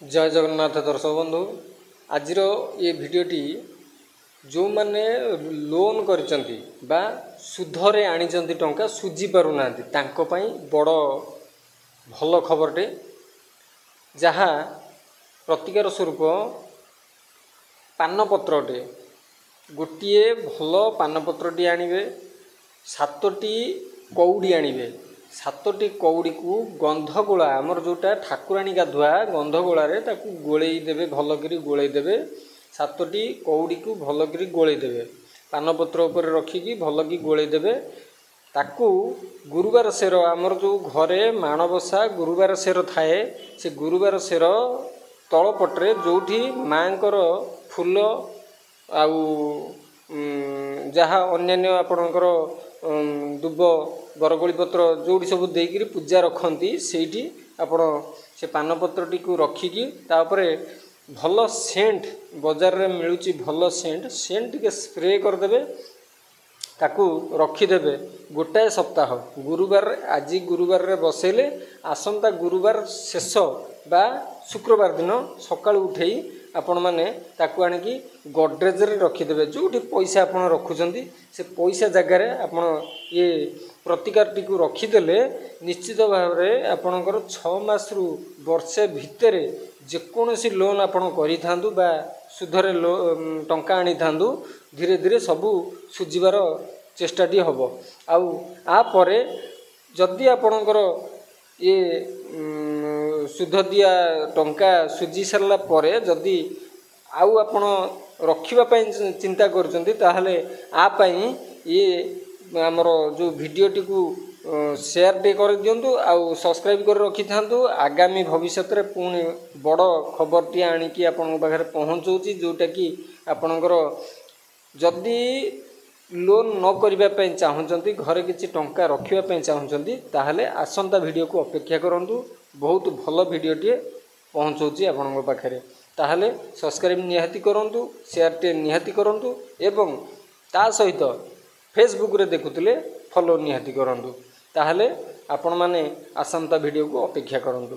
जय जगन्नाथ दर्शक बंधु आज ये भिडटी जो मैंने लोन करिसेंती बा सुधरे आनिचंती टंका सुझी पारु नांती तांको पई बड़ भल खबरटे जहाँ प्रतिकार स्वरूप पानपत्रटे गोटे भल पानपत्रटी आनिबे 7टी कौड़ी आनिबे 7टी कौड़ी को गंधगोला आमर जोटा ठाकुराणी गाधुआ गंधगोला रे ताकू गोलेई देबे भलकरी गोलेई देबे 7टी कौड़ी को भलकरी गोलेई देबे पानपत्र ऊपर रखिकी भलकी गोलेई देबे ताकू गुरुवार सेर आमर जो घरे माणबसा गुरुवार सेर थाए से गुरुवार सेर तलपट्रे जोठी माँकर फूल आउ जहाँ अन्यान्य आपणकर दुब बरगोली पत्र जोड़ी सब देकर पूजा रखती से आपण से पानपत्रटी को रखिकी तापरे भल सेंट बाजार रे मिलूची भल सेंट टिके स्प्रे करदे ताकू रखिदेवे गोटाए सप्ताह गुरुवार आज गुरुवार रे बसैले आसंता गुरुवार शेष बा शुक्रवार दिन सकाळ उठेई आपण माने ताकू आनिकी गोड्रेज रे रखिदेवे जोठी पैसा आपण रखुचंती से पैसा जगार आपण ये प्रतिकारटी को रखिदेले निश्चित भाव में आपणकर 6 मास रु वर्षे भितर जेकोसी लोन आपण करिथांदु बा सुधरे टंका आनी थांदु धीरे धीरे सबू सुझिबार चेष्टाटी हबो आउ आ परे जदि आपणकर ये सुध दिया टंका सुझी सारा परे जदि आउ आपण रखिबा पई चिंता करचंती ताहले आ पई ये आमर जो भिडियोटी को शेयर टे कर दिंतु आउ सब्सक्राइब कर रखि थांतु आगामी भविष्य रे पुणी बड़ खबरटी आनिकी आपन पाखरे पहुँचाऊँगी जोटा कि आपणकर जदि लोन न करबा पई चाहूँचंती घरे किछि टंका रखिबा पई चाहूँचंती ताहले आसंता वीडियो को अपेक्षा करंतु बहुत भल वीडियोटी पहुँचाऊँगी आपन पाखरे ताहले सब्सक्राइब निहाती करंतु शेयर टे निहाती करंतु एवं ता सहित फेसबुक रे देखुतले फॉलो निहाती करंतु ताहले आपण माने आसंता वीडियो को अपेक्षा करंतु।